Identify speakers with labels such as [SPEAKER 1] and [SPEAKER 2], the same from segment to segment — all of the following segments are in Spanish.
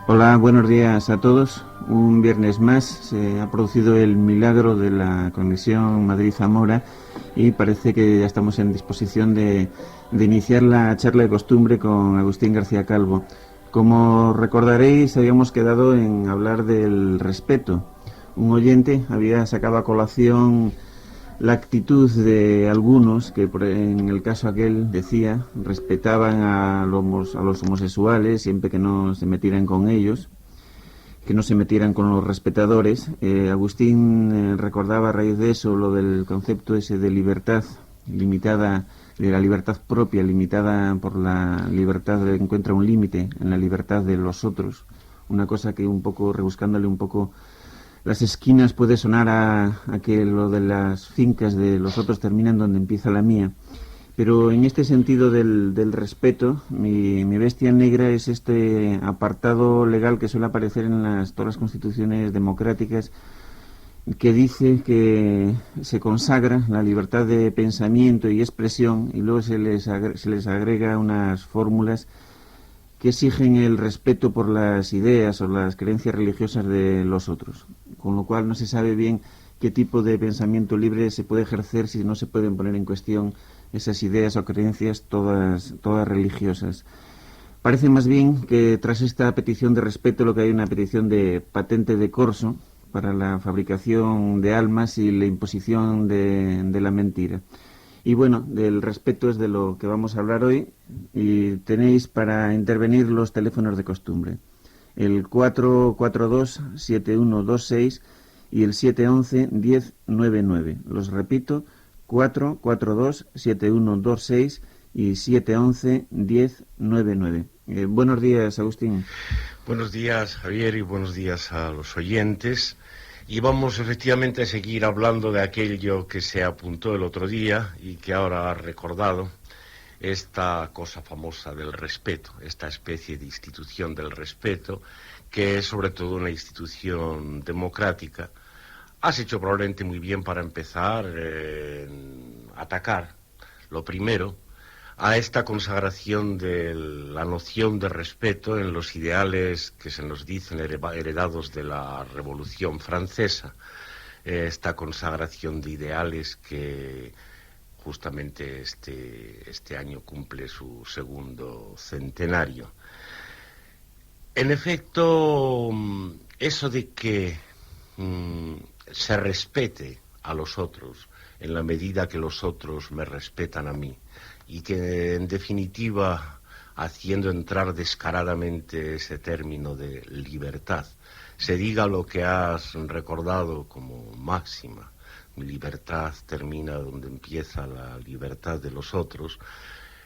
[SPEAKER 1] Hola, buenos días a todos. Un viernes más se ha producido el milagro de la conexión Madrid-Zamora y parece que ya estamos en disposición de iniciar la charla de costumbre con Agustín García Calvo. Como recordaréis, habíamos quedado en hablar del respeto. Un oyente había sacado a colación la actitud de algunos que en el caso aquel decía respetaban a los homosexuales siempre que no se metieran con ellos, que no se metieran con los respetadores. Agustín recordaba a raíz de eso lo del concepto ese de libertad limitada, de la libertad propia limitada por la libertad de encuentra un límite en la libertad de los otros, una cosa que un poco rebuscándole un poco las esquinas puede sonar a que lo de las fincas de los otros termina en donde empieza la mía. Pero en este sentido del respeto, mi bestia negra es este apartado legal que suele aparecer en todas las constituciones democráticas, que dice que se consagra la libertad de pensamiento y expresión y luego se les agrega unas fórmulas que exigen el respeto por las ideas o las creencias religiosas de los otros, con lo cual no se sabe bien qué tipo de pensamiento libre se puede ejercer si no se pueden poner en cuestión esas ideas o creencias todas religiosas. Parece más bien que tras esta petición de respeto lo que hay una petición de patente de corso para la fabricación de almas y la imposición de la mentira. Y bueno, del respeto es de lo que vamos a hablar hoy y tenéis para intervenir los teléfonos de costumbre. El 442-7126 y el 711-1099. Los repito, 442-7126 y 711-1099. Buenos días, Agustín.
[SPEAKER 2] Buenos días, Javier, y buenos días a los oyentes. Y vamos efectivamente a seguir hablando de aquello que se apuntó el otro día y que ahora ha recordado, esta cosa famosa del respeto, esta especie de institución del respeto, que es sobre todo una institución democrática. Has hecho probablemente muy bien para empezar a atacar, lo primero, a esta consagración de la noción de respeto en los ideales que se nos dicen heredados de la Revolución Francesa, esta consagración de ideales que justamente este año cumple su segundo centenario. En efecto, eso de que se respete a los otros en la medida que los otros me respetan a mí, y que en definitiva, haciendo entrar descaradamente ese término de libertad, se diga lo que has recordado como máxima: mi libertad termina donde empieza la libertad de los otros.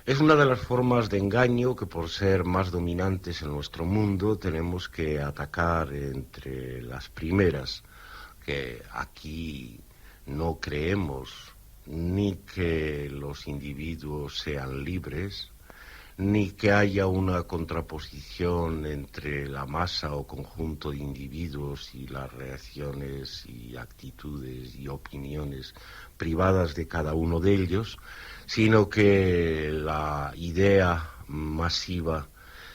[SPEAKER 2] Es una de las formas de engaño que, por ser más dominantes en nuestro mundo, tenemos que atacar entre las primeras, que aquí no creemos ni que los individuos sean libres, ni que haya una contraposición entre la masa o conjunto de individuos y las reacciones y actitudes y opiniones privadas de cada uno de ellos, sino que la idea masiva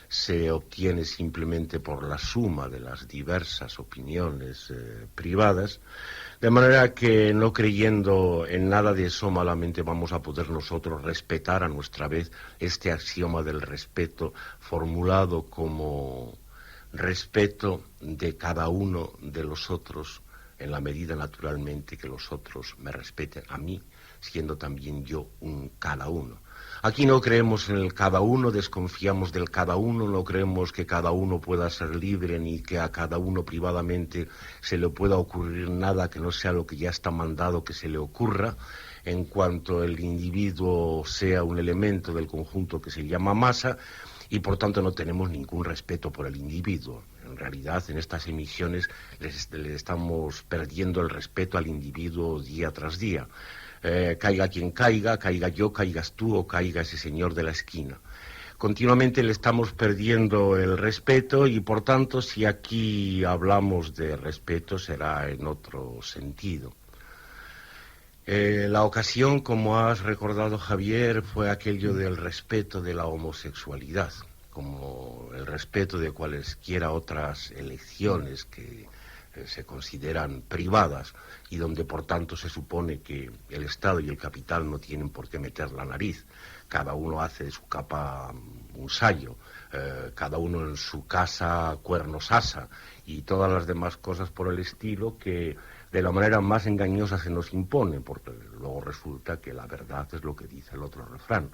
[SPEAKER 2] se obtiene simplemente por la suma de las diversas opiniones privadas, de manera que, no creyendo en nada de eso, malamente vamos a poder nosotros respetar a nuestra vez este axioma del respeto, formulado como respeto de cada uno de los otros, en la medida naturalmente que los otros me respeten a mí, siendo también yo un cada uno. Aquí no creemos en el cada uno, desconfiamos del cada uno, no creemos que cada uno pueda ser libre, ni que a cada uno privadamente se le pueda ocurrir nada que no sea lo que ya está mandado que se le ocurra, en cuanto el individuo sea un elemento del conjunto que se llama masa, y por tanto no tenemos ningún respeto por el individuo. En realidad, en estas emisiones le estamos perdiendo el respeto al individuo día tras día. Caiga quien caiga, caiga yo, caigas tú o caiga ese señor de la esquina. Continuamente le estamos perdiendo el respeto y, por tanto, si aquí hablamos de respeto, será en otro sentido. La ocasión, como has recordado, Javier, fue aquello del respeto de la homosexualidad, como el respeto de cualesquiera otras elecciones que se consideran privadas y donde por tanto se supone que el Estado y el capital no tienen por qué meter la nariz. Cada uno hace de su capa un sayo, cada uno en su casa cuernos asa y todas las demás cosas por el estilo que de la manera más engañosa se nos impone, porque luego resulta que la verdad es lo que dice el otro refrán,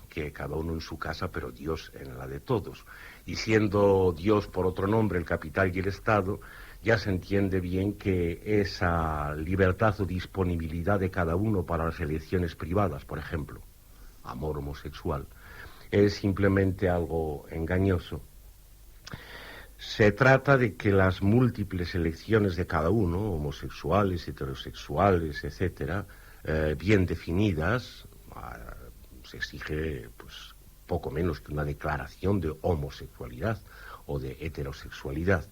[SPEAKER 2] que cada uno en su casa, pero Dios en la de todos. Y siendo Dios por otro nombre el capital y el Estado, ya se entiende bien que esa libertad o disponibilidad de cada uno para las elecciones privadas, por ejemplo, amor homosexual, es simplemente algo engañoso. Se trata de que las múltiples elecciones de cada uno, homosexuales, heterosexuales, etcétera, bien definidas, se exige pues poco menos que una declaración de homosexualidad o de heterosexualidad,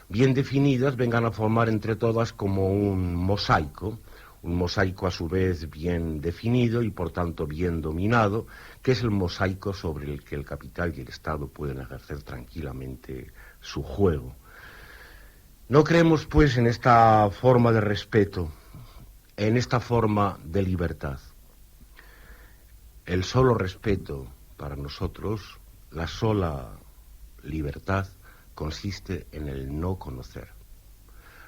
[SPEAKER 2] bien definidas, vengan a formar entre todas como un mosaico a su vez bien definido y por tanto bien dominado, que es el mosaico sobre el que el capital y el Estado pueden ejercer tranquilamente su juego. No creemos pues en esta forma de respeto, en esta forma de libertad. El solo respeto para nosotros, la sola libertad, consiste en el no conocer.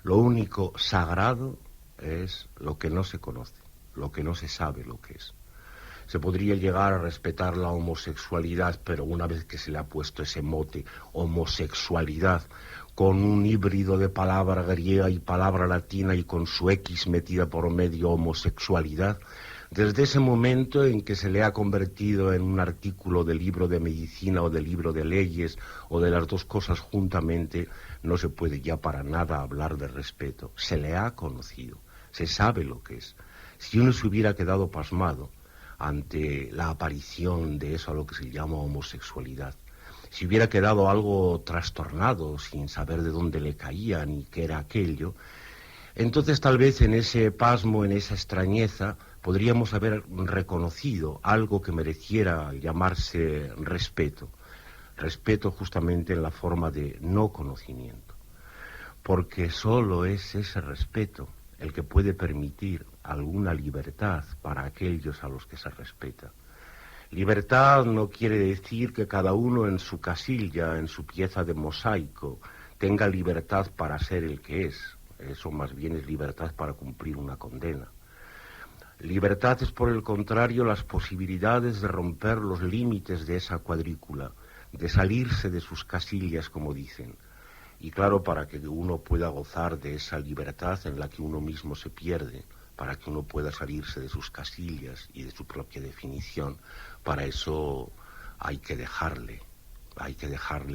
[SPEAKER 2] Lo único sagrado es lo que no se conoce, lo que no se sabe lo que es. Se podría llegar a respetar la homosexualidad, pero una vez que se le ha puesto ese mote, homosexualidad, con un híbrido de palabra griega y palabra latina y con su X metida por medio, homosexualidad, desde ese momento en que se le ha convertido en un artículo de libro de medicina o de libro de leyes o de las dos cosas juntamente, no se puede ya para nada hablar de respeto. Se le ha conocido, se sabe lo que es. Si uno se hubiera quedado pasmado ante la aparición de eso a lo que se llama homosexualidad, si hubiera quedado algo trastornado sin saber de dónde le caía ni qué era aquello, entonces tal vez en ese pasmo, en esa extrañeza, podríamos haber reconocido algo que mereciera llamarse respeto. Respeto justamente en la forma de no conocimiento. Porque solo es ese respeto el que puede permitir alguna libertad para aquellos a los que se respeta. Libertad no quiere decir que cada uno en su casilla, en su pieza de mosaico, tenga libertad para ser el que es. Eso más bien es libertad para cumplir una condena. Libertad es, por el contrario, las posibilidades de romper los límites de esa cuadrícula, de salirse de sus casillas, como dicen. Y claro, para que uno pueda gozar de esa libertad en la que uno mismo se pierde, para que uno pueda salirse de sus casillas y de su propia definición, para eso hay que dejarle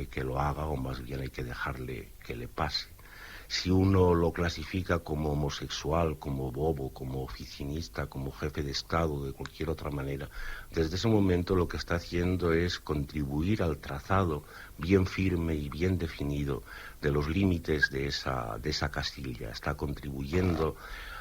[SPEAKER 2] que lo haga, o más bien hay que dejarle que le pase. Si uno lo clasifica como homosexual, como bobo, como oficinista, como jefe de Estado, de cualquier otra manera, desde ese momento lo que está haciendo es contribuir al trazado bien firme y bien definido de los límites de esa casilla. Está contribuyendo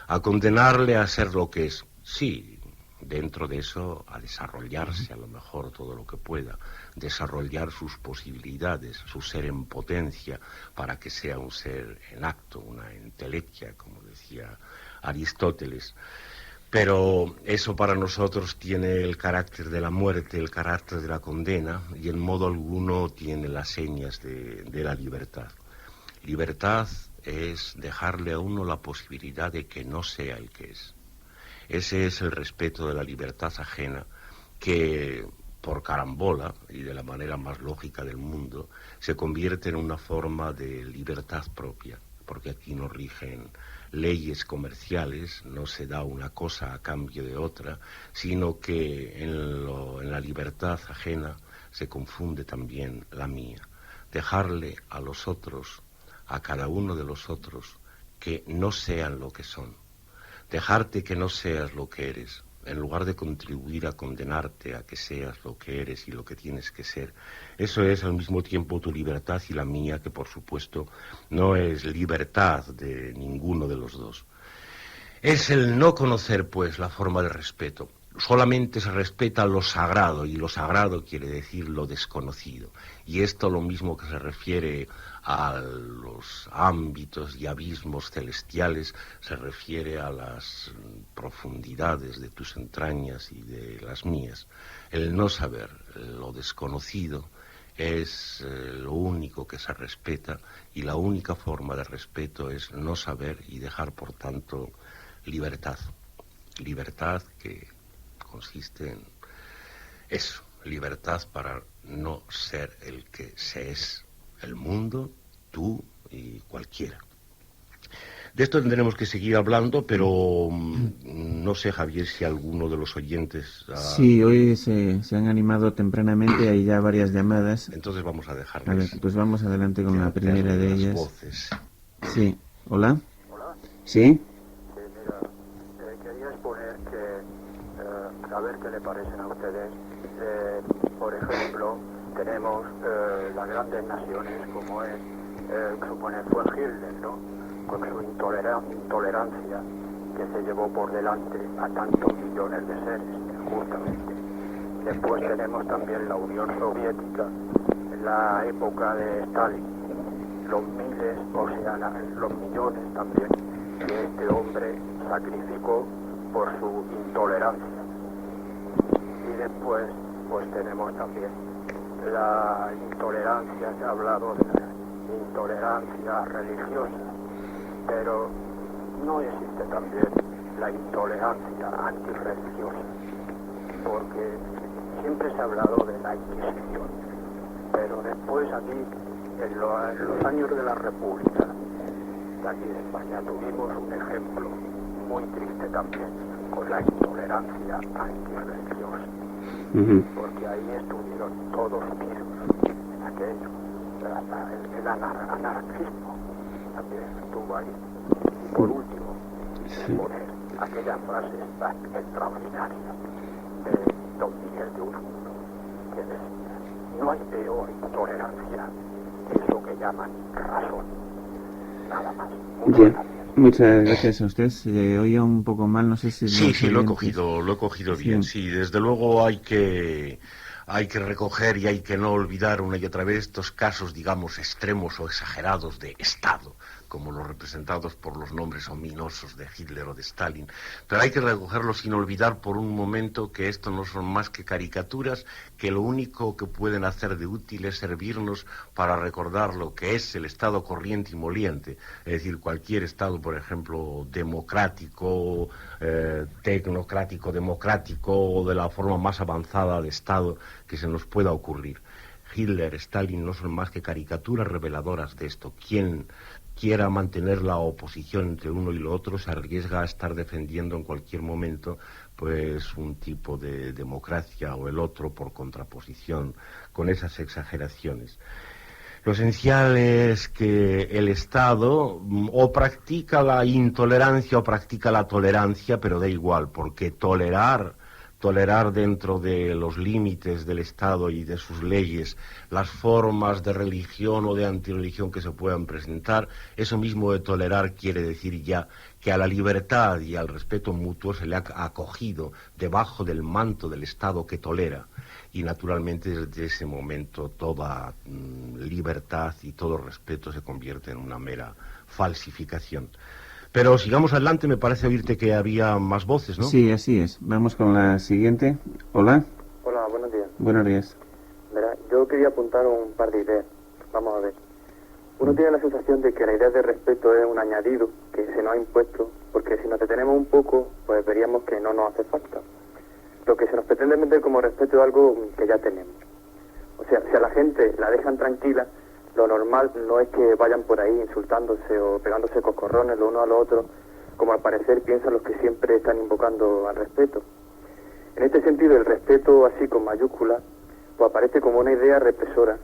[SPEAKER 2] a condenarle a ser lo que es. Sí, dentro de eso a desarrollarse a lo mejor todo lo que pueda, desarrollar sus posibilidades, su ser en potencia, para que sea un ser en acto, una entelequia, como decía Aristóteles. Pero eso para nosotros tiene el carácter de la muerte, el carácter de la condena, y en modo alguno tiene las señas de la libertad. Libertad es dejarle a uno la posibilidad de que no sea el que es. Ese es el respeto de la libertad ajena que, por carambola y de la manera más lógica del mundo, se convierte en una forma de libertad propia, porque aquí no rigen leyes comerciales, no se da una cosa a cambio de otra, sino que en la libertad ajena se confunde también la mía. Dejarle a los otros, a cada uno de los otros, que no sean lo que son. Dejarte que no seas lo que eres, en lugar de contribuir a condenarte a que seas lo que eres y lo que tienes que ser. Eso es al mismo tiempo tu libertad y la mía, que por supuesto no es libertad de ninguno de los dos. Es el no conocer, pues, la forma de respeto. solamente se respeta lo sagrado, y lo sagrado quiere decir lo desconocido. Y esto lo mismo que se refiere a los ámbitos y abismos celestiales, se refiere a las profundidades de tus entrañas y de las mías. El no saber, lo desconocido, es lo único que se respeta, y la única forma de respeto es no saber y dejar, por tanto, libertad. Libertad que consiste en eso, libertad para no ser el que se es, el mundo, tú y cualquiera. De esto tendremos que seguir hablando, pero no sé, Javier, si alguno de los oyentes...
[SPEAKER 1] Sí, hoy se han animado tempranamente, hay ya varias llamadas.
[SPEAKER 2] Entonces vamos a dejarles.
[SPEAKER 1] A ver, pues vamos adelante con la primera de ellas.
[SPEAKER 2] Voces.
[SPEAKER 1] Sí, hola.
[SPEAKER 3] Hola.
[SPEAKER 1] ¿Sí?
[SPEAKER 3] Sí, mira, quería exponer que, a ver qué le parecen a ustedes. Por ejemplo, tenemos las grandes naciones como es, fue Hitler, ¿no? Con su intolerancia que se llevó por delante a tantos millones de seres, justamente. Después tenemos también la Unión Soviética, en la época de Stalin, los miles, o sea, los millones también, que este hombre sacrificó por su intolerancia. Y después, pues tenemos también la intolerancia, se ha hablado de la intolerancia religiosa, pero no existe también la intolerancia antirreligiosa, porque siempre se ha hablado de la Inquisición, pero después aquí, en los años de la República, de aquí en España, tuvimos un ejemplo muy triste también, con la intolerancia antirreligiosa, porque ahí estuvieron todos vivos, aquello, el anarquismo también estuvo ahí. Y por último, poner aquella frase tan extraordinaria de Don Miguel de Unamuno, que decía: no hay peor intolerancia que eso que llaman razón. Nada más. Muchas gracias.
[SPEAKER 1] Muchas gracias a usted. Se oía un poco mal, no sé si...
[SPEAKER 2] Sí, lo he cogido bien. Sí, desde luego hay que recoger y hay que no olvidar una y otra vez estos casos, digamos, extremos o exagerados de Estado, como los representados por los nombres ominosos de Hitler o de Stalin. Pero hay que recogerlos sin olvidar por un momento que esto no son más que caricaturas, que lo único que pueden hacer de útil es servirnos para recordar lo que es el Estado corriente y moliente, es decir, cualquier Estado, por ejemplo, democrático, tecnocrático, democrático, o de la forma más avanzada de Estado que se nos pueda ocurrir. Hitler, Stalin no son más que caricaturas reveladoras de esto. Quien quiera mantener la oposición entre uno y lo otro se arriesga a estar defendiendo en cualquier momento pues un tipo de democracia o el otro por contraposición con esas exageraciones. Lo esencial es que el Estado o practica la intolerancia o practica la tolerancia, pero da igual, porque tolerar dentro de los límites del Estado y de sus leyes las formas de religión o de antirreligión que se puedan presentar, eso mismo de tolerar quiere decir ya que a la libertad y al respeto mutuo se le ha acogido debajo del manto del Estado que tolera. Y naturalmente desde ese momento toda libertad y todo respeto se convierte en una mera falsificación. Pero sigamos adelante, me parece oírte que había más voces, ¿no?
[SPEAKER 1] Sí, así es. Vamos con la siguiente. Hola.
[SPEAKER 4] Hola, buenos días.
[SPEAKER 1] Buenos días.
[SPEAKER 4] Verá, yo quería apuntar un par de ideas. Vamos a ver. Uno tiene la sensación de que la idea de respeto es un añadido que se nos ha impuesto, porque si nos detenemos un poco, pues veríamos que no nos hace falta. Lo que se nos pretende meter como respeto es algo que ya tenemos. O sea, si a la gente la dejan tranquila, lo normal no es que vayan por ahí insultándose o pegándose coscorrones los unos a los otros, como al parecer piensan los que siempre están invocando al respeto. En este sentido, el respeto, así con mayúsculas, pues aparece como una idea represora.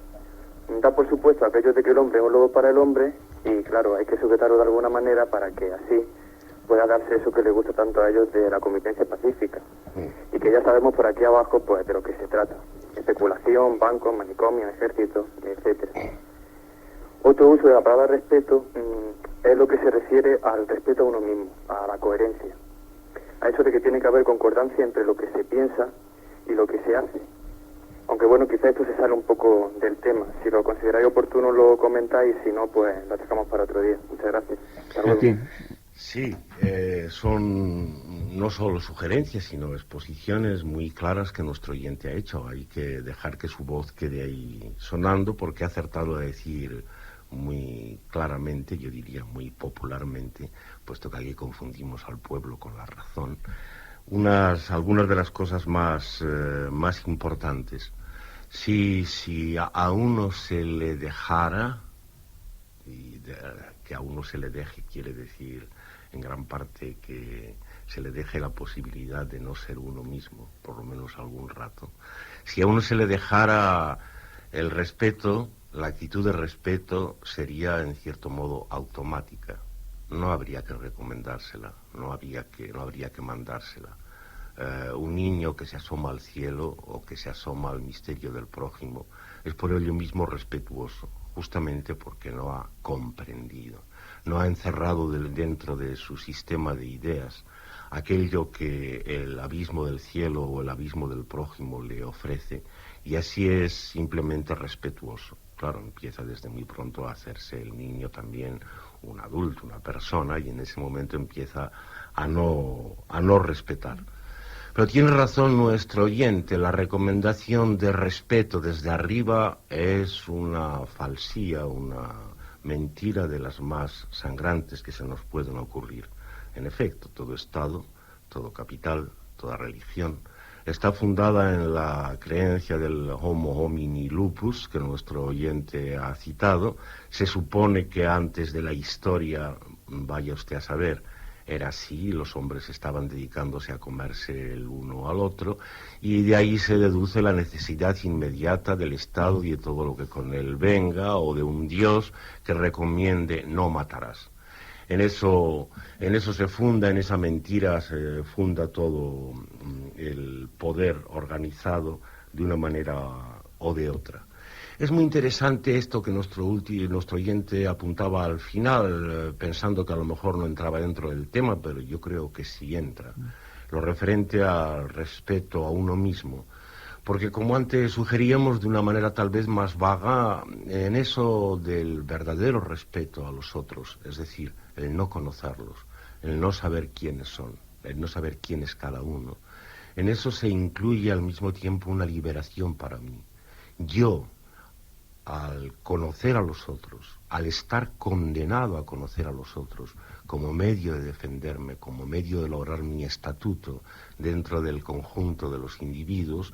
[SPEAKER 4] Da por supuesto aquello de que el hombre es un lobo para el hombre, y claro, hay que sujetarlo de alguna manera para que así pueda darse eso que les gusta tanto a ellos de la convivencia pacífica. Y que ya sabemos por aquí abajo pues de lo que se trata: especulación, bancos, manicomios, ejércitos, etcétera. Otro uso de la palabra respeto es lo que se refiere al respeto a uno mismo, a la coherencia. a eso de que tiene que haber concordancia entre lo que se piensa y lo que se hace. Aunque bueno, quizá esto se sale un poco del tema. Si lo consideráis oportuno lo comentáis, si no, pues lo dejamos para otro día. Muchas gracias. Hasta luego.
[SPEAKER 2] Sí, son no solo sugerencias, sino exposiciones muy claras que nuestro oyente ha hecho. Hay que dejar que su voz quede ahí sonando, porque ha acertado a decir muy claramente, yo diría muy popularmente, puesto que aquí confundimos al pueblo con la razón, algunas de las cosas más importantes. Si a uno se le dejara, que a uno se le deje quiere decir en gran parte que se le deje la posibilidad de no ser uno mismo, por lo menos algún rato. Si a uno se le dejara el respeto, la actitud de respeto sería en cierto modo automática. No habría que recomendársela, no habría que mandársela. Un niño que se asoma al cielo o que se asoma al misterio del prójimo es por ello mismo respetuoso, justamente porque no ha comprendido, no ha encerrado dentro de su sistema de ideas aquello que el abismo del cielo o el abismo del prójimo le ofrece, y así es simplemente respetuoso. Claro, empieza desde muy pronto a hacerse el niño también un adulto, una persona, y en ese momento empieza a no respetar. Pero tiene razón nuestro oyente, la recomendación de respeto desde arriba es una falsía, una mentira de las más sangrantes que se nos pueden ocurrir. En efecto, todo Estado, todo capital, toda religión está fundada en la creencia del homo homini lupus, que nuestro oyente ha citado. Se supone que antes de la historia, vaya usted a saber, era así, los hombres estaban dedicándose a comerse el uno al otro, y de ahí se deduce la necesidad inmediata del Estado y de todo lo que con él venga, o de un Dios que recomiende no matarás. En eso se funda, en esa mentira se funda todo el poder organizado de una manera o de otra. Es muy interesante esto que nuestro oyente apuntaba al final, pensando que a lo mejor no entraba dentro del tema, pero yo creo que sí entra. Lo referente al respeto a uno mismo. Porque como antes sugeríamos de una manera tal vez más vaga, en eso del verdadero respeto a los otros, es decir, el no conocerlos, el no saber quiénes son, el no saber quién es cada uno, en eso se incluye al mismo tiempo una liberación para mí. Yo, al conocer a los otros, al estar condenado a conocer a los otros, como medio de defenderme, como medio de lograr mi estatuto dentro del conjunto de los individuos,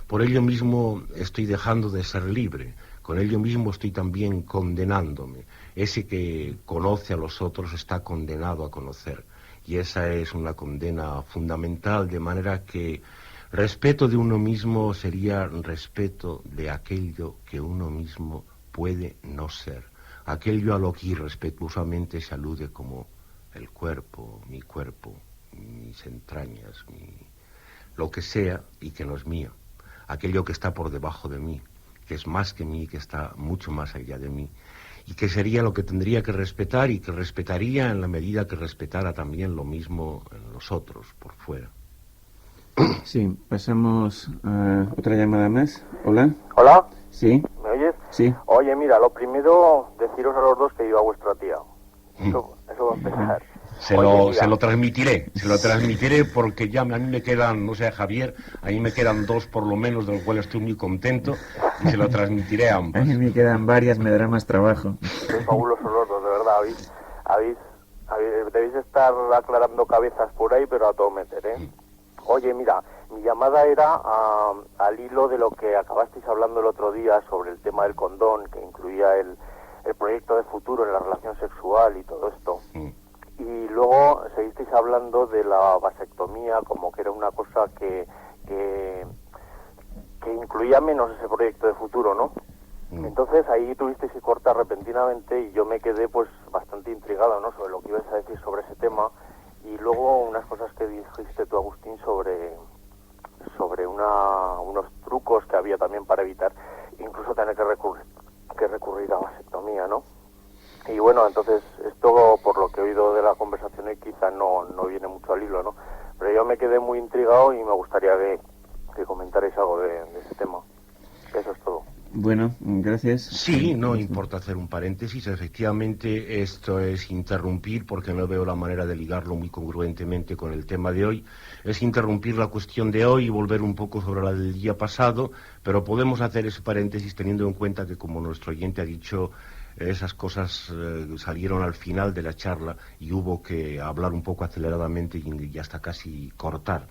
[SPEAKER 2] por ello mismo estoy dejando de ser libre, con ello mismo estoy también condenándome. Ese que conoce a los otros está condenado a conocer, y esa es una condena fundamental, de manera que respeto de uno mismo sería respeto de aquello que uno mismo puede no ser, aquello a lo que irrespetuosamente se alude como el cuerpo, mis entrañas, lo que sea y que no es mío, aquello que está por debajo de mí, que es más que mí, que está mucho más allá de mí, y que sería lo que tendría que respetar y que respetaría en la medida que respetara también lo mismo en los otros, por fuera.
[SPEAKER 1] Sí, pasamos a otra llamada más. Hola.
[SPEAKER 5] Hola.
[SPEAKER 1] Sí.
[SPEAKER 5] ¿Me oyes?
[SPEAKER 1] Sí.
[SPEAKER 5] Oye, mira, lo primero, deciros a los dos que iba a vuestra tía. Eso va a empezar.
[SPEAKER 2] Se lo transmitiré porque ya a mí me quedan, no sé, Javier, a mí me quedan dos por lo menos, de los cuales estoy muy contento, y se lo transmitiré a ambos.
[SPEAKER 1] A mí me quedan varias, me dará más trabajo.
[SPEAKER 5] Sois fabulosos los dos, de verdad, debéis estar aclarando cabezas por ahí, pero a todo meter, ¿eh? Oye, mira, mi llamada era al hilo de lo que acabasteis hablando el otro día sobre el tema del condón, que incluía el proyecto de futuro en la relación sexual y todo esto. Y luego seguisteis hablando de la vasectomía como que era una cosa que incluía menos ese proyecto de futuro, ¿no? Entonces ahí tuvisteis que cortar repentinamente y yo me quedé pues bastante intrigado, ¿no?, sobre lo que ibas a decir sobre ese tema. Y luego unas cosas que dijiste tú, Agustín, sobre unos trucos que había también para evitar incluso tener que recurrir a vasectomía, ¿no? Y bueno, entonces esto, por lo que he oído de la conversación hoy, quizá no viene mucho al hilo, ¿no? Pero yo me quedé muy intrigado y me gustaría que comentarais algo de ese tema. Eso es todo.
[SPEAKER 1] Bueno, gracias.
[SPEAKER 2] Sí, no importa hacer un paréntesis. Efectivamente, esto es interrumpir, porque no veo la manera de ligarlo muy congruentemente con el tema de hoy. Es interrumpir la cuestión de hoy y volver un poco sobre la del día pasado, pero podemos hacer ese paréntesis teniendo en cuenta que, como nuestro oyente ha dicho, esas cosas salieron al final de la charla y hubo que hablar un poco aceleradamente y hasta casi cortar.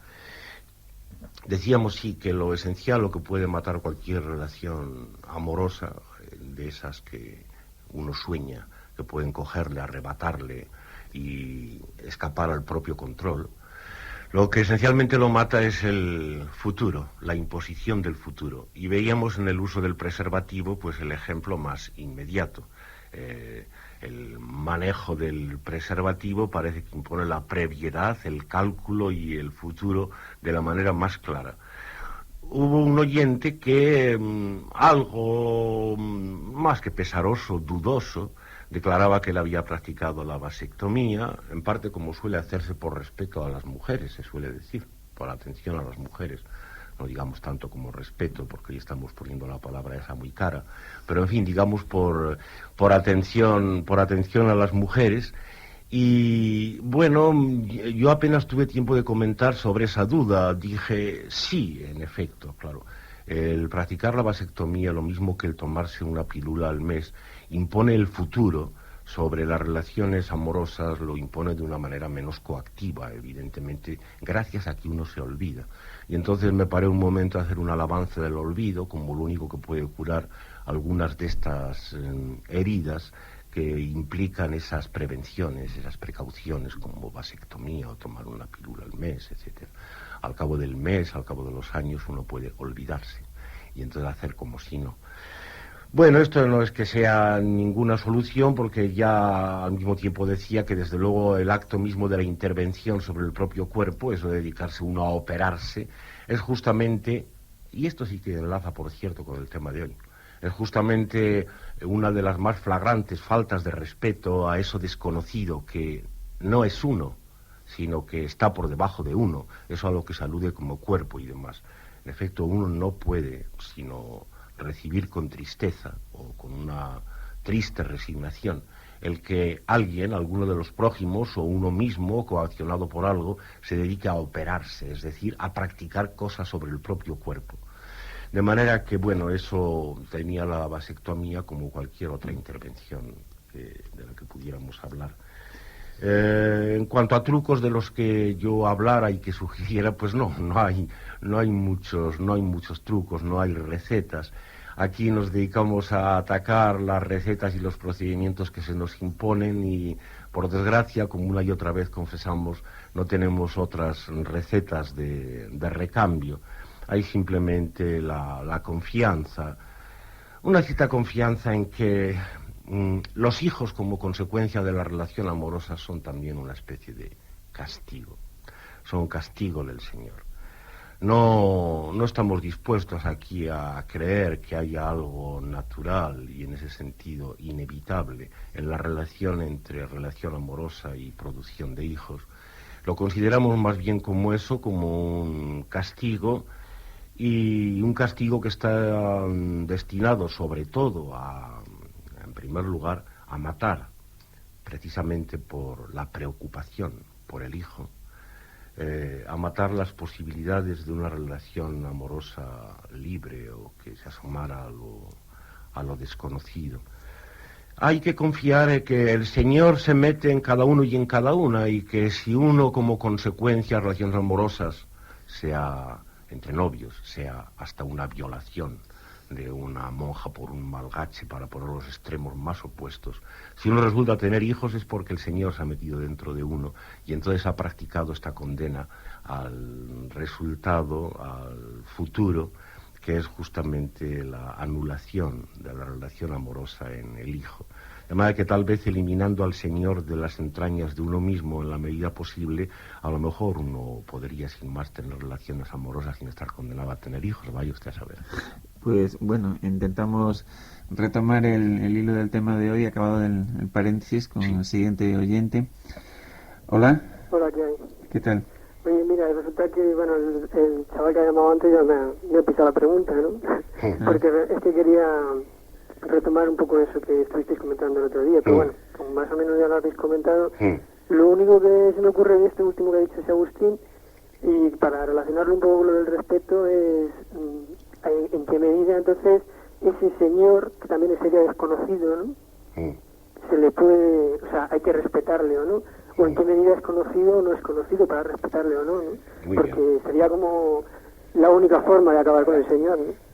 [SPEAKER 2] Decíamos sí que lo esencial, lo que puede matar cualquier relación amorosa, de esas que uno sueña, que pueden cogerle, arrebatarle y escapar al propio control, lo que esencialmente lo mata es el futuro, la imposición del futuro. Y veíamos en el uso del preservativo pues el ejemplo más inmediato. El manejo del preservativo parece que impone la previedad, el cálculo y el futuro de la manera más clara. Hubo un oyente que, algo más que pesaroso, dudoso, declaraba que él había practicado la vasectomía, en parte como suele hacerse por respeto a las mujeres, se suele decir, por atención a las mujeres. No digamos tanto como respeto, porque hoy estamos poniendo la palabra esa muy cara, pero en fin, digamos por atención a las mujeres. Y bueno, yo apenas tuve tiempo de comentar sobre esa duda. Dije, sí, en efecto, claro. El practicar la vasectomía, lo mismo que el tomarse una pilula al mes, impone el futuro sobre las relaciones amorosas, lo impone de una manera menos coactiva, evidentemente, gracias a que uno se olvida. Y entonces me paré un momento a hacer un avance del olvido, como lo único que puede curar algunas de estas heridas que implican esas prevenciones, esas precauciones, como vasectomía o tomar una pílula al mes, etcétera. Al cabo del mes, al cabo de los años, uno puede olvidarse y entonces hacer como si no. Bueno, esto no es que sea ninguna solución, porque ya al mismo tiempo decía que desde luego el acto mismo de la intervención sobre el propio cuerpo, eso de dedicarse uno a operarse, es justamente, y esto sí que enlaza por cierto con el tema de hoy, es justamente una de las más flagrantes faltas de respeto a eso desconocido que no es uno, sino que está por debajo de uno, eso a lo que se alude como cuerpo y demás. En efecto, uno no puede sino recibir con tristeza o con una triste resignación el que alguien, alguno de los prójimos o uno mismo, coaccionado por algo, se dedique a operarse, es decir, a practicar cosas sobre el propio cuerpo. De manera que, bueno, eso tenía la vasectomía como cualquier otra intervención de la que pudiéramos hablar. En cuanto a trucos de los que yo hablara y que sugiriera, pues no hay muchos trucos, no hay recetas. Aquí nos dedicamos a atacar las recetas y los procedimientos que se nos imponen y, por desgracia, como una y otra vez confesamos, no tenemos otras recetas de recambio. Hay simplemente la confianza, una cierta confianza en que los hijos, como consecuencia de la relación amorosa, son también una especie de castigo, son castigo del Señor. No estamos dispuestos aquí a creer que haya algo natural y en ese sentido inevitable en la relación entre relación amorosa y producción de hijos. Lo consideramos más bien como eso, como un castigo, y un castigo que está destinado sobre todo en primer lugar, a matar, precisamente por la preocupación por el hijo, a matar las posibilidades de una relación amorosa libre o que se asomara a lo desconocido. Hay que confiar en que el Señor se mete en cada uno y en cada una, y que si uno, como consecuencia de relaciones amorosas, sea entre novios, sea hasta una violación de una monja por un malgache, para poner los extremos más opuestos, si uno resulta tener hijos es porque el Señor se ha metido dentro de uno y entonces ha practicado esta condena al resultado, al futuro, que es justamente la anulación de la relación amorosa en el hijo. De manera que tal vez eliminando al Señor de las entrañas de uno mismo en la medida posible, a lo mejor uno podría sin más tener relaciones amorosas sin estar condenado a tener hijos. Vaya usted a saber.
[SPEAKER 1] Pues bueno, intentamos retomar el hilo del tema de hoy, acabado el paréntesis con el siguiente oyente. Hola.
[SPEAKER 6] Hola, ¿qué hay?
[SPEAKER 1] ¿Qué tal?
[SPEAKER 6] Oye, mira, resulta que, bueno, el chaval que ha llamado antes ya me ha pisado la pregunta, ¿no? Porque es que quería retomar un poco eso que estuvisteis comentando el otro día, pero bueno, como más o menos ya lo habéis comentado, lo único que se me ocurre de este último que ha dicho ese Agustín, y para relacionarlo un poco con lo del respeto, es en qué medida entonces ese señor, que también sería desconocido, ¿no? Se le puede, o sea, hay que respetarle o no, o en qué medida es conocido o no es conocido para respetarle o no, ¿no? Porque sería como la única forma de acabar con el señor, ¿no?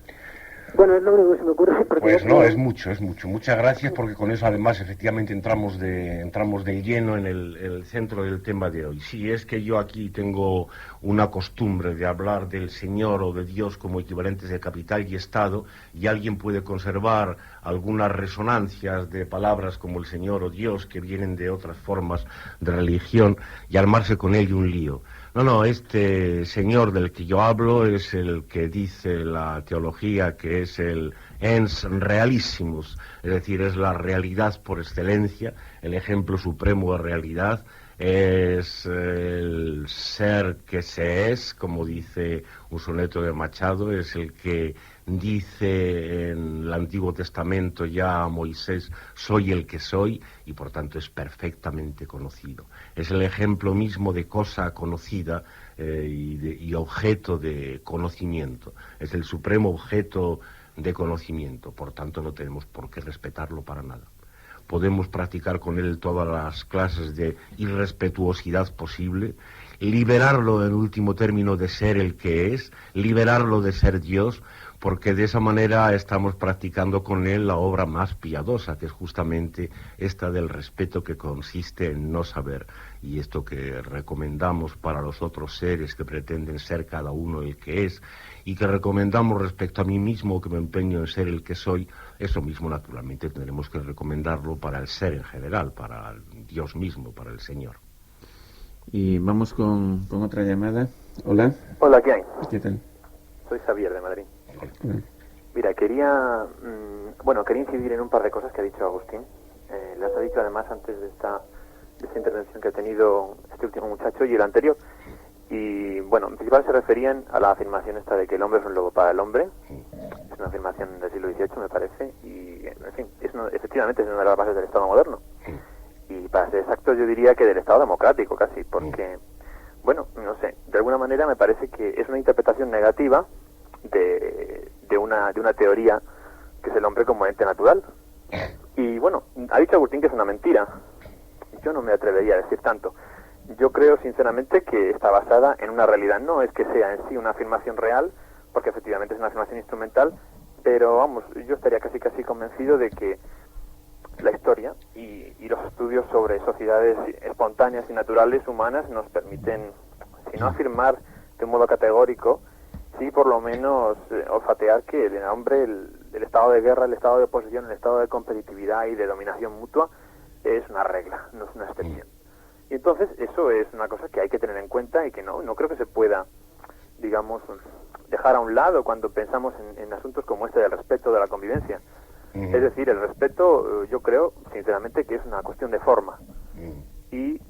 [SPEAKER 6] Bueno, es lo único que se me ocurre.
[SPEAKER 2] Pues no, es mucho. Muchas gracias, porque con eso además efectivamente entramos de lleno en el centro del tema de hoy. Sí, es que yo aquí tengo una costumbre de hablar del Señor o de Dios como equivalentes de capital y Estado, y alguien puede conservar algunas resonancias de palabras como el Señor o Dios que vienen de otras formas de religión y armarse con ello un lío. No, este señor del que yo hablo es el que dice la teología que es el ens realissimus, es decir, es la realidad por excelencia, el ejemplo supremo de realidad, es el ser que se es, como dice un soneto de Machado, es el que dice en el Antiguo Testamento ya a Moisés, soy el que soy, y por tanto es perfectamente conocido. Es el ejemplo mismo de cosa conocida y objeto de conocimiento. Es el supremo objeto de conocimiento, por tanto no tenemos por qué respetarlo para nada. Podemos practicar con él todas las clases de irrespetuosidad posible, liberarlo en último término de ser el que es, liberarlo de ser Dios, porque de esa manera estamos practicando con él la obra más piadosa, que es justamente esta del respeto, que consiste en no saber, y esto que recomendamos para los otros seres que pretenden ser cada uno el que es, y que recomendamos respecto a mí mismo, que me empeño en ser el que soy, eso mismo naturalmente tendremos que recomendarlo para el ser en general, para Dios mismo, para el Señor.
[SPEAKER 1] Y vamos con otra llamada. Hola.
[SPEAKER 7] Hola, ¿qué hay?
[SPEAKER 1] ¿Qué tal?
[SPEAKER 7] Soy Xavier de Madrid.
[SPEAKER 1] Hola.
[SPEAKER 7] Mira, quería incidir en un par de cosas que ha dicho Agustín. Las ha dicho además antes de esta intervención que ha tenido este último muchacho y el anterior. Y bueno, en principal se referían a la afirmación esta de que el hombre es un lobo para el hombre. Es una afirmación del siglo XVIII, me parece, y en fin, efectivamente es una de las bases del Estado moderno. Y para ser exactos yo diría que del Estado democrático casi, porque, bueno, no sé, de alguna manera me parece que es una interpretación negativa de una teoría que es el hombre como ente natural. Y bueno, ha dicho Agustín que es una mentira. Yo no me atrevería a decir tanto. Yo creo sinceramente que está basada en una realidad. No es que sea en sí una afirmación real, porque efectivamente es una afirmación instrumental, pero vamos, yo estaría casi convencido de que la historia y los estudios sobre sociedades espontáneas y naturales humanas nos permiten, si no afirmar de un modo categórico, sí por lo menos olfatear que el hombre, el estado de guerra, el estado de oposición, el estado de competitividad y de dominación mutua es una regla, no es una excepción. Y entonces eso es una cosa que hay que tener en cuenta y que no creo que se pueda, digamos, dejar a un lado cuando pensamos en asuntos como este del respeto, de la convivencia. Es decir, el respeto yo creo sinceramente que es una cuestión de forma. Y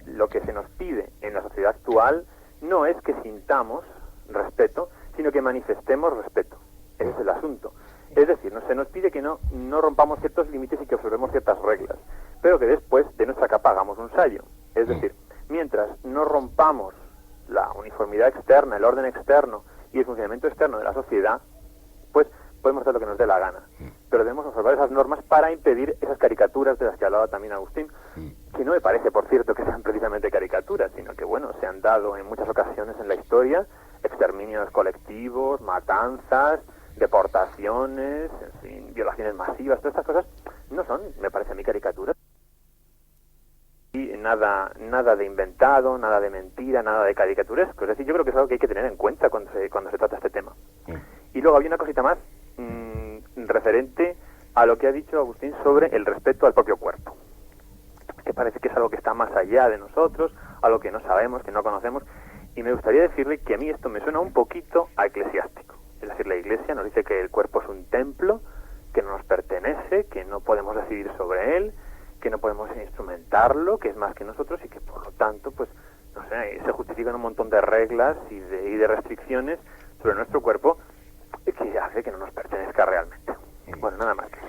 [SPEAKER 7] lo que se nos pide en la sociedad actual no es que sintamos respeto, sino que manifestemos respeto. Ese es el asunto. Es decir, se nos pide que no rompamos ciertos límites y que observemos ciertas reglas, pero que después de nuestra capa hagamos un ensayo. Es decir, mientras no rompamos la uniformidad externa, el orden externo y el funcionamiento externo de la sociedad, pues podemos hacer lo que nos dé la gana. Pero debemos observar esas normas para impedir esas caricaturas de las que hablaba también Agustín, que no me parece, por cierto, que sean precisamente caricaturas, sino que, bueno, se han dado en muchas ocasiones en la historia exterminios colectivos, matanzas, deportaciones, en fin, violaciones masivas, todas estas cosas no son, me parece a mí, caricaturas. Y nada de inventado, nada de mentira, nada de caricaturesco. Es decir, yo creo que es algo que hay que tener en cuenta cuando se trata este tema. Y luego había una cosita más referente a lo que ha dicho Agustín sobre el respeto al propio cuerpo, que parece que es algo que está más allá de nosotros, algo que no sabemos, que no conocemos, y me gustaría decirle que a mí esto me suena un poquito a eclesiástico. Es decir, la Iglesia nos dice que el cuerpo es un templo, que no nos pertenece, que no podemos decidir sobre él, que no podemos instrumentarlo, que es más que nosotros y que por lo tanto pues nos se justifican un montón de reglas y de restricciones sobre nuestro cuerpo que hace que no nos pertenezca realmente. Bueno, nada más que eso.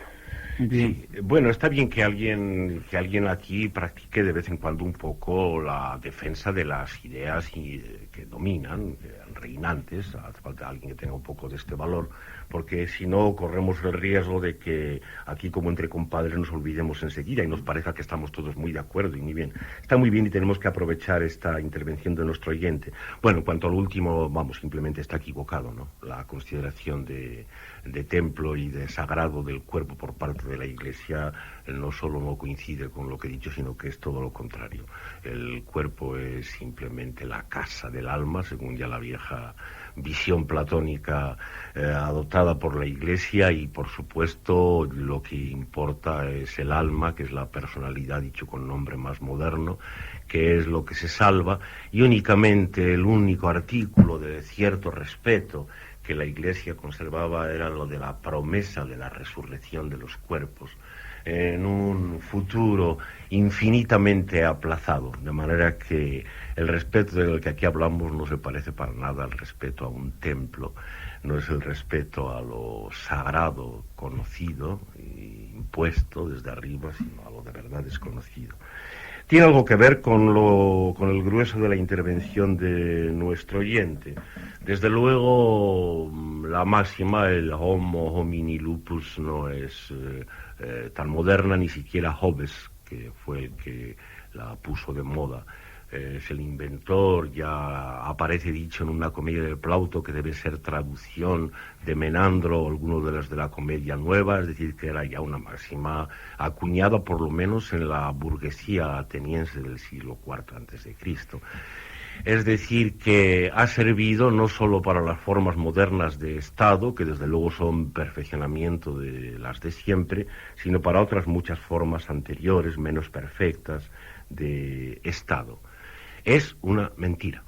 [SPEAKER 2] Sí, bueno, está bien que alguien aquí practique de vez en cuando un poco la defensa de las ideas que dominan, reinantes. Hace falta alguien que tenga un poco de este valor, porque si no corremos el riesgo de que aquí, como entre compadres, nos olvidemos enseguida y nos parezca que estamos todos muy de acuerdo y muy bien. Está muy bien y tenemos que aprovechar esta intervención de nuestro oyente. Bueno, en cuanto al último, vamos, simplemente está equivocado, ¿no? La consideración de templo y de sagrado del cuerpo por parte de la Iglesia no solo no coincide con lo que he dicho, sino que es todo lo contrario. El cuerpo es simplemente la casa del alma, según ya la vieja visión platónica adoptada por la Iglesia, y por supuesto lo que importa es el alma, que es la personalidad, dicho con nombre más moderno, que es lo que se salva, y únicamente el único artículo de cierto respeto que la Iglesia conservaba era lo de la promesa de la resurrección de los cuerpos en un futuro infinitamente aplazado, de manera que el respeto del que aquí hablamos no se parece para nada al respeto a un templo, no es el respeto a lo sagrado conocido e impuesto desde arriba, sino a lo de verdad desconocido. Tiene algo que ver con el grueso de la intervención de nuestro oyente. Desde luego, la máxima, el homo homini lupus, no es tan moderna, ni siquiera Hobbes, que fue el que la puso de moda. Es el inventor, ya aparece dicho en una comedia de Plauto que debe ser traducción de Menandro o alguno de las de la Comedia Nueva, es decir, que era ya una máxima acuñada por lo menos en la burguesía ateniense del siglo IV a.C. Es decir, que ha servido no solo para las formas modernas de Estado, que desde luego son perfeccionamiento de las de siempre, sino para otras muchas formas anteriores, menos perfectas, de Estado. Es una mentira,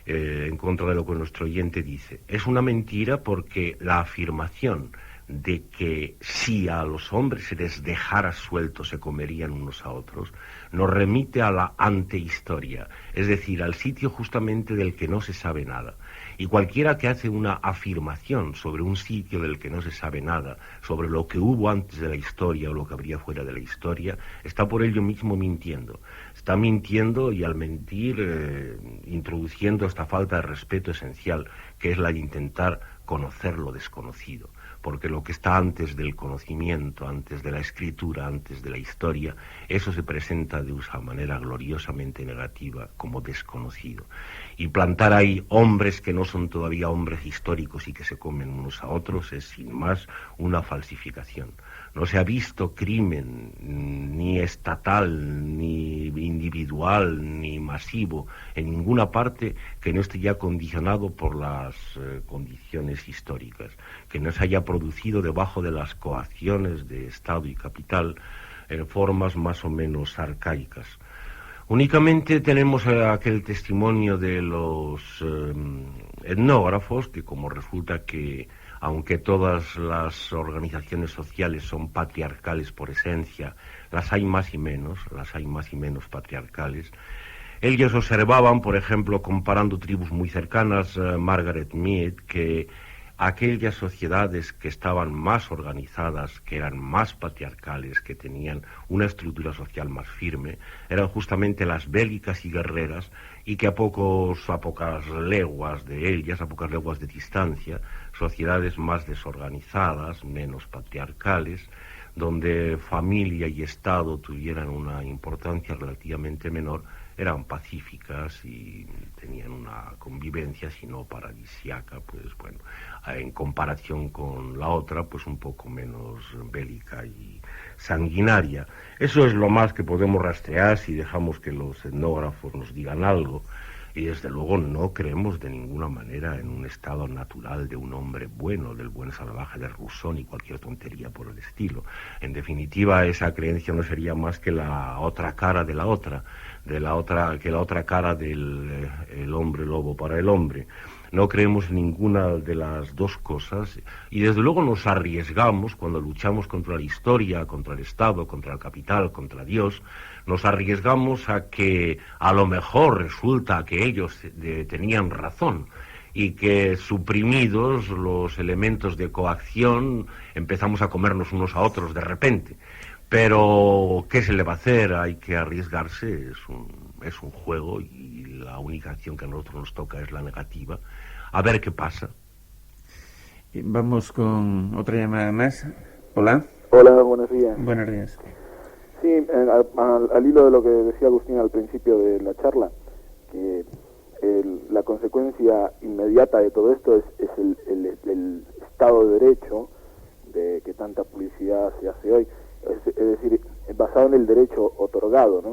[SPEAKER 2] en contra de lo que nuestro oyente dice. Es una mentira porque la afirmación de que si a los hombres se les dejara sueltos se comerían unos a otros, nos remite a la antehistoria, es decir, al sitio justamente del que no se sabe nada. Y cualquiera que hace una afirmación sobre un sitio del que no se sabe nada, sobre lo que hubo antes de la historia o lo que habría fuera de la historia, está por ello mismo mintiendo. Está mintiendo y al mentir introduciendo esta falta de respeto esencial, que es la de intentar conocer lo desconocido. Porque lo que está antes del conocimiento, antes de la escritura, antes de la historia, eso se presenta de una manera gloriosamente negativa como desconocido. Y plantar ahí hombres que no son todavía hombres históricos y que se comen unos a otros es sin más una falsificación. No se ha visto crimen ni estatal, ni individual, ni masivo en ninguna parte que no esté ya condicionado por las condiciones históricas, que no se haya producido debajo de las coacciones de Estado y capital en formas más o menos arcaicas. Únicamente tenemos aquel testimonio de los etnógrafos, que como resulta que, aunque todas las organizaciones sociales son patriarcales por esencia, las hay más y menos patriarcales. Ellos observaban, por ejemplo, comparando tribus muy cercanas, Margaret Mead, que aquellas sociedades que estaban más organizadas, que eran más patriarcales, que tenían una estructura social más firme, eran justamente las bélicas y guerreras, y que a pocas leguas de ellas, a pocas leguas de distancia, sociedades más desorganizadas, menos patriarcales, donde familia y Estado tuvieran una importancia relativamente menor, eran pacíficas y tenían una convivencia, si no paradisíaca, pues bueno, en comparación con la otra, pues un poco menos bélica y sanguinaria. Eso es lo más que podemos rastrear si dejamos que los etnógrafos nos digan algo. Y desde luego no creemos de ninguna manera en un estado natural de un hombre bueno, del buen salvaje de Rousseau ni cualquier tontería por el estilo. En definitiva, esa creencia no sería más que la otra cara de la otra cara del el hombre lobo para el hombre. no creemos en ninguna de las dos cosas y desde luego nos arriesgamos cuando luchamos contra la historia, contra el Estado, contra el capital, contra Dios, nos arriesgamos a que a lo mejor resulta que ellos tenían razón y que suprimidos los elementos de coacción empezamos a comernos unos a otros de repente. Pero, ¿qué se le va a hacer? Hay que arriesgarse, es un juego y la única acción que a nosotros nos toca es la negativa. A ver qué pasa.
[SPEAKER 1] Vamos con otra llamada más. Hola.
[SPEAKER 8] Hola, buenos días.
[SPEAKER 1] Buenos días.
[SPEAKER 8] Sí, al hilo de lo que decía Agustín al principio de la charla, que la consecuencia inmediata de todo esto es el Estado de Derecho, de que tanta publicidad se hace hoy. Es decir, basado en el derecho otorgado, ¿no?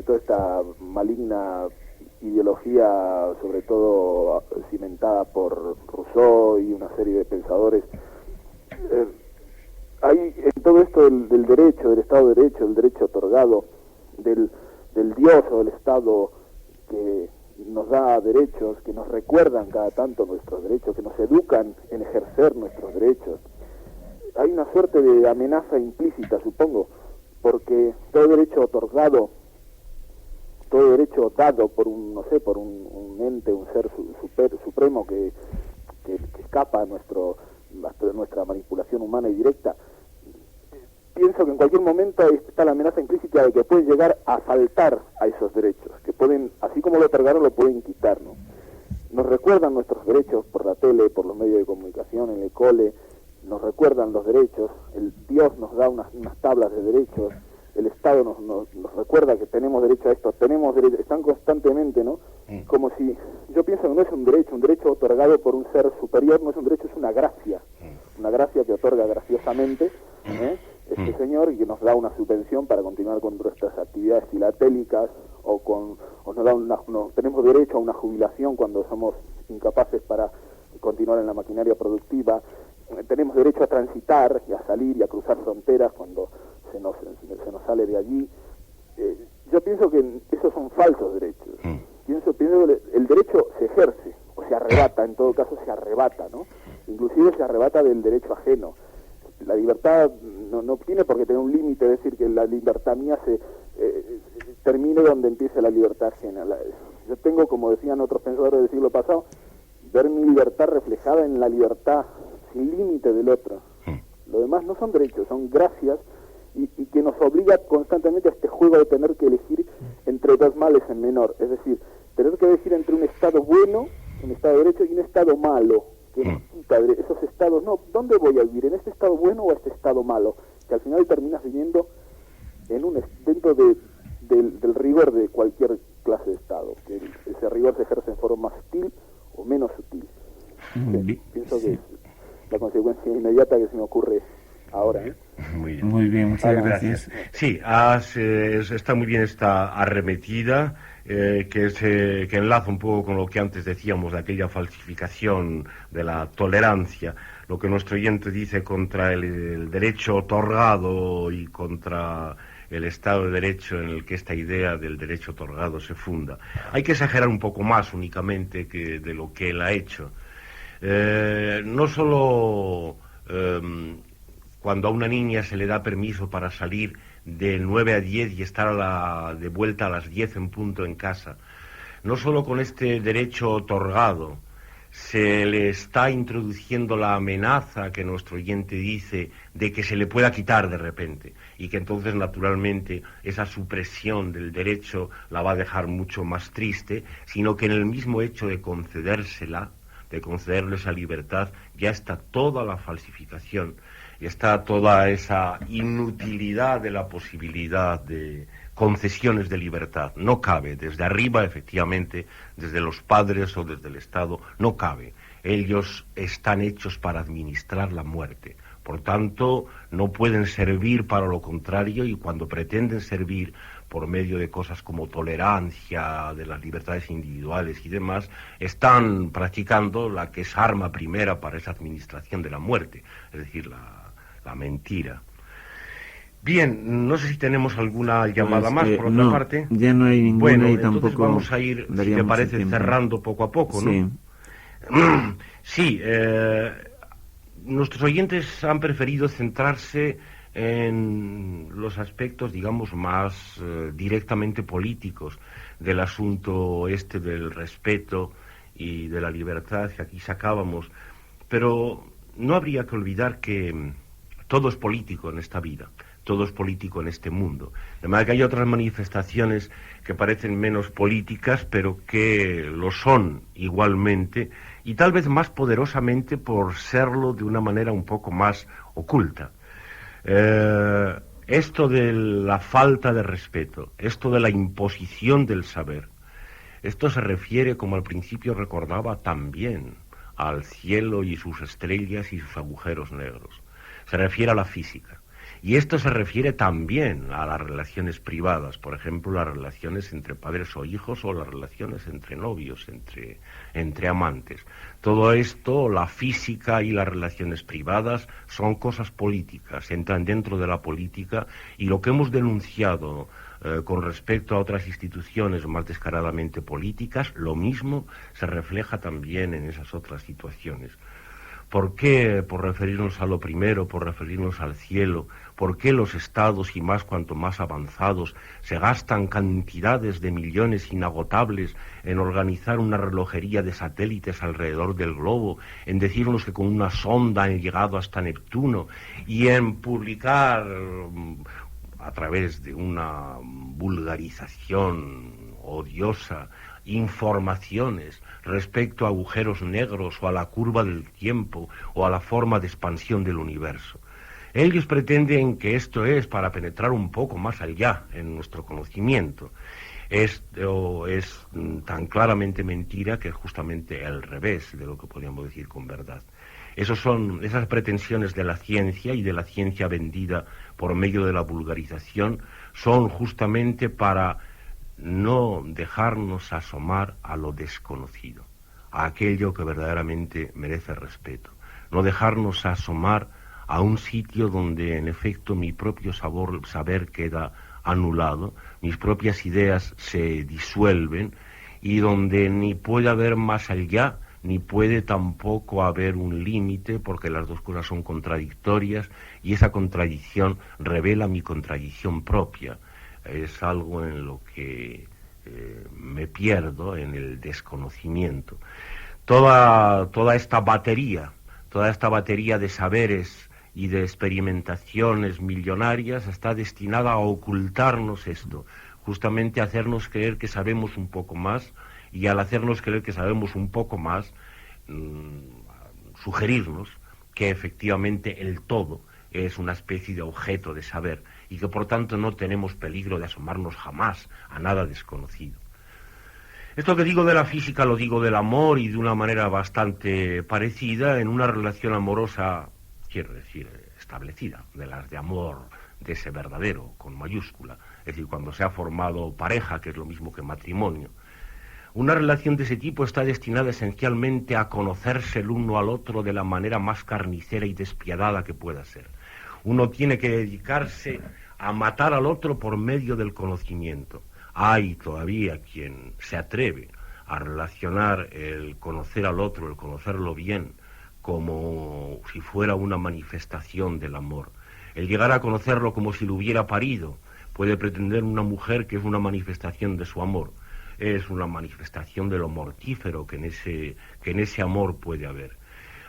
[SPEAKER 8] Toda esta maligna ideología, sobre todo cimentada por Rousseau y una serie de pensadores, hay en todo esto del derecho, del Estado de Derecho, del derecho otorgado, del Dios o del Estado que nos da derechos, que nos recuerdan cada tanto nuestros derechos, que nos educan en ejercer nuestros derechos. Hay una suerte de amenaza implícita, supongo, porque todo derecho otorgado, todo derecho dado por un ente, un ser supremo que escapa a nuestra manipulación humana y directa, pienso que en cualquier momento está la amenaza implícita de que pueden llegar a faltar a esos derechos, que pueden, así como lo otorgaron, lo pueden quitar, ¿no? Nos recuerdan nuestros derechos por la tele, por los medios de comunicación, en el cole, nos recuerdan los derechos, el Dios nos da unas tablas de derechos, el Estado nos recuerda que tenemos derecho a esto, tenemos derecho, están constantemente, ¿no? Como si, yo pienso que no es un derecho otorgado por un ser superior, no es un derecho, es una gracia que otorga graciosamente, este señor, y que nos da una subvención para continuar con nuestras actividades filatélicas, o nos da tenemos derecho a una jubilación cuando somos incapaces para continuar en la maquinaria productiva. Tenemos derecho a transitar y a salir y a cruzar fronteras cuando se nos sale de allí. Yo pienso que esos son falsos derechos. Pienso que el derecho se ejerce, o se arrebata, en todo caso se arrebata, ¿no? Inclusive se arrebata del derecho ajeno. La libertad no tiene por qué tener un límite, es decir, que la libertad mía termine donde empiece la libertad ajena. Yo tengo, como decían otros pensadores del siglo pasado, ver mi libertad reflejada en la libertad sin límite del otro. Lo demás no son derechos, son gracias, y que nos obliga constantemente a este juego de tener que elegir entre dos males en menor, es decir, tener que elegir entre un Estado bueno, un Estado de Derecho, y un Estado malo, que nos quita esos estados. No, ¿dónde voy a vivir? ¿En este Estado bueno o este Estado malo? Que al final terminas viviendo dentro del rigor de cualquier clase de Estado, que ese rigor se ejerce en forma más sutil o menos sutil. Pienso que es la consecuencia inmediata que se me ocurre ahora.
[SPEAKER 2] Muy bien,
[SPEAKER 1] muchas gracias.
[SPEAKER 2] Sí, está muy bien esta arremetida, que enlaza un poco con lo que antes decíamos de aquella falsificación de la tolerancia, lo que nuestro oyente dice contra el derecho otorgado y contra el Estado de Derecho en el que esta idea del derecho otorgado se funda. Hay que exagerar un poco más únicamente que de lo que él ha hecho. No solo cuando a una niña se le da permiso para salir de 9 a 10 y estar de vuelta a las 10 en punto en casa, no solo con este derecho otorgado se le está introduciendo la amenaza que nuestro oyente dice de que se le pueda quitar de repente y que entonces naturalmente esa supresión del derecho la va a dejar mucho más triste, sino que en el mismo hecho de concedérsela, de concederle esa libertad, ya está toda la falsificación, y está toda esa inutilidad de la posibilidad de concesiones de libertad. No cabe, desde arriba, efectivamente, desde los padres o desde el Estado, no cabe. Ellos están hechos para administrar la muerte. Por tanto, no pueden servir para lo contrario, y cuando pretenden servir por medio de cosas como tolerancia de las libertades individuales y demás, están practicando la que es arma primera para esa administración de la muerte, es decir, la mentira. Bien, no sé si tenemos alguna llamada más, por otra parte.
[SPEAKER 1] Ya no hay ninguna,
[SPEAKER 2] bueno,
[SPEAKER 1] y
[SPEAKER 2] entonces
[SPEAKER 1] tampoco
[SPEAKER 2] vamos a ir, si te parece, cerrando poco a poco, ¿no?
[SPEAKER 1] Sí.
[SPEAKER 2] Sí, nuestros oyentes han preferido centrarse en los aspectos, digamos, más directamente políticos del asunto este del respeto y de la libertad que aquí sacábamos, pero no habría que olvidar que todo es político en esta vida, todo es político en este mundo. De manera que hay otras manifestaciones que parecen menos políticas, pero que lo son igualmente, y tal vez más poderosamente por serlo de una manera un poco más oculta. Esto de la falta de respeto, esto de la imposición del saber, esto se refiere, como al principio recordaba, también al cielo y sus estrellas y sus agujeros negros. Se refiere a la física. Y esto se refiere también a las relaciones privadas, por ejemplo, las relaciones entre padres o hijos o las relaciones entre novios, entre amantes. Todo esto, la física y las relaciones privadas, son cosas políticas, entran dentro de la política, y lo que hemos denunciado con respecto a otras instituciones más descaradamente políticas, lo mismo se refleja también en esas otras situaciones. ¿Por qué, por referirnos a lo primero, por referirnos al cielo, por qué los estados, y más cuanto más avanzados, se gastan cantidades de millones inagotables en organizar una relojería de satélites alrededor del globo, en decirnos que con una sonda han llegado hasta Neptuno, y en publicar a través de una vulgarización odiosa informaciones respecto a agujeros negros o a la curva del tiempo o a la forma de expansión del universo? Ellos pretenden que esto es para penetrar un poco más allá en nuestro conocimiento. Esto es tan claramente mentira que es justamente el revés de lo que podríamos decir con verdad. Esas pretensiones de la ciencia y de la ciencia vendida por medio de la vulgarización son justamente para no dejarnos asomar a lo desconocido, a aquello que verdaderamente merece respeto, no dejarnos asomar a un sitio donde en efecto mi propio saber queda anulado, mis propias ideas se disuelven, y donde ni puede haber más allá, ni puede tampoco haber un límite, porque las dos cosas son contradictorias, y esa contradicción revela mi contradicción propia. Es algo en lo que me pierdo, en el desconocimiento. Toda esta batería de saberes y de experimentaciones millonarias está destinada a ocultarnos esto, justamente a hacernos creer que sabemos un poco más, y al hacernos creer que sabemos un poco más, sugerirnos que efectivamente el todo es una especie de objeto de saber, y que por tanto no tenemos peligro de asomarnos jamás a nada desconocido. Esto que digo de la física lo digo del amor, y de una manera bastante parecida en una relación amorosa, quiero decir, establecida, de las de amor, de ese verdadero, con mayúscula, es decir, cuando se ha formado pareja, que es lo mismo que matrimonio. Una relación de ese tipo está destinada esencialmente a conocerse el uno al otro de la manera más carnicera y despiadada que pueda ser. Uno tiene que dedicarse a matar al otro por medio del conocimiento. Hay todavía quien se atreve a relacionar el conocer al otro, el conocerlo bien, como si fuera una manifestación del amor. El llegar a conocerlo como si lo hubiera parido puede pretender una mujer que es una manifestación de su amor. Es una manifestación de lo mortífero que en ese amor puede haber.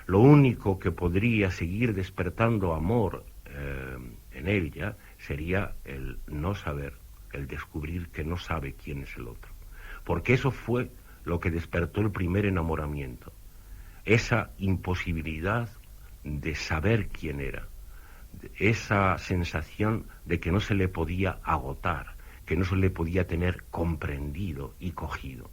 [SPEAKER 2] Lo único que podría seguir despertando amor en ella sería el no saber, el descubrir que no sabe quién es el otro. Porque eso fue lo que despertó el primer enamoramiento. Esa imposibilidad de saber quién era, esa sensación de que no se le podía agotar, que no se le podía tener comprendido y cogido.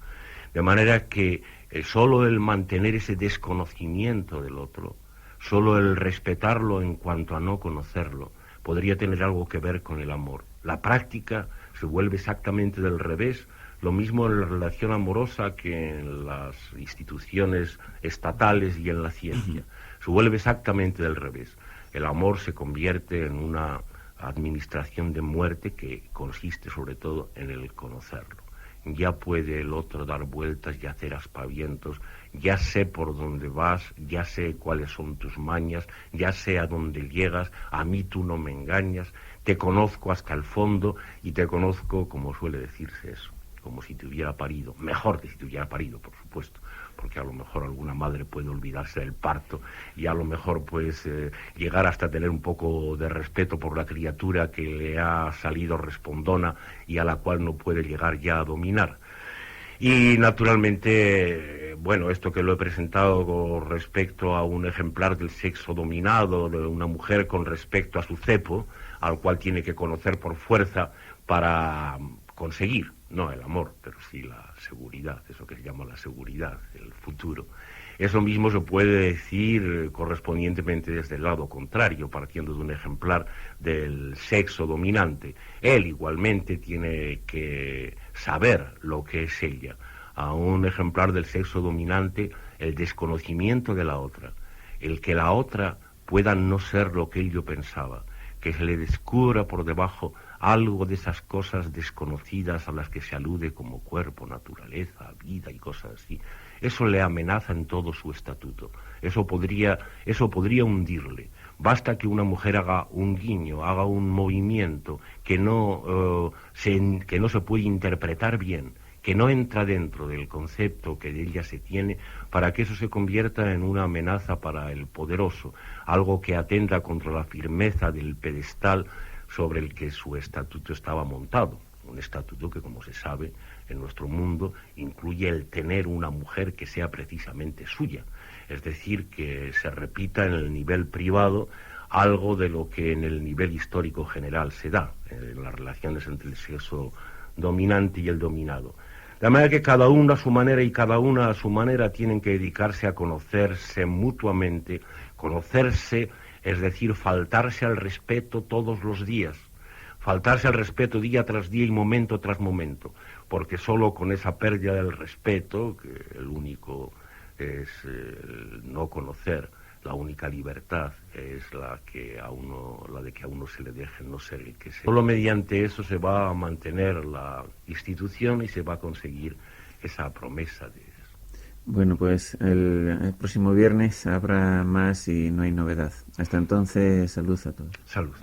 [SPEAKER 2] De manera que solo el mantener ese desconocimiento del otro, solo el respetarlo en cuanto a no conocerlo, podría tener algo que ver con el amor. La práctica se vuelve exactamente del revés, lo mismo en la relación amorosa que en las instituciones estatales y en la ciencia. Se vuelve exactamente del revés. El amor se convierte en una administración de muerte que consiste sobre todo en el conocerlo. ya puede el otro dar vueltas y hacer aspavientos, ya sé por dónde vas, ya sé cuáles son tus mañas, ya sé a dónde llegas, a mí tú no me engañas, te conozco hasta el fondo y te conozco, como suele decirse eso, como si te hubiera parido, mejor que si te hubiera parido, por supuesto, porque a lo mejor alguna madre puede olvidarse del parto y a lo mejor pues llegar hasta tener un poco de respeto por la criatura que le ha salido respondona y a la cual no puede llegar ya a dominar. Y naturalmente, bueno, esto que lo he presentado con respecto a un ejemplar del sexo dominado, de una mujer con respecto a su cepo, al cual tiene que conocer por fuerza para conseguir, no el amor, pero sí la seguridad, eso que se llama la seguridad, el futuro. Eso mismo se puede decir correspondientemente desde el lado contrario, partiendo de un ejemplar del sexo dominante. Él igualmente tiene que saber lo que es ella. A un ejemplar del sexo dominante, el desconocimiento de la otra, el que la otra pueda no ser lo que él yo pensaba, que se le descubra por debajo algo de esas cosas desconocidas a las que se alude como cuerpo, naturaleza, vida y cosas así. Eso le amenaza en todo su estatuto. Eso podría hundirle. Basta que una mujer haga un guiño, haga un movimiento que no se puede interpretar bien, que no entra dentro del concepto que de ella se tiene, para que eso se convierta en una amenaza para el poderoso, algo que atenta contra la firmeza del pedestal sobre el que su estatuto estaba montado. Un estatuto que, como se sabe, en nuestro mundo incluye el tener una mujer que sea precisamente suya, es decir, que se repita en el nivel privado algo de lo que en el nivel histórico general se da, en las relaciones entre el sexo dominante y el dominado. De manera que cada uno a su manera y cada una a su manera tienen que dedicarse a conocerse mutuamente, conocerse, es decir, faltarse al respeto todos los días, faltarse al respeto día tras día y momento tras momento, porque solo con esa pérdida del respeto, que el único es el no conocer, la única libertad es la de que a uno se le deje no ser el que sea. Solo mediante eso se va a mantener la institución y se va a conseguir esa promesa de...
[SPEAKER 1] Bueno, pues el próximo viernes habrá más y no hay novedad. Hasta entonces, salud a todos.
[SPEAKER 2] Salud.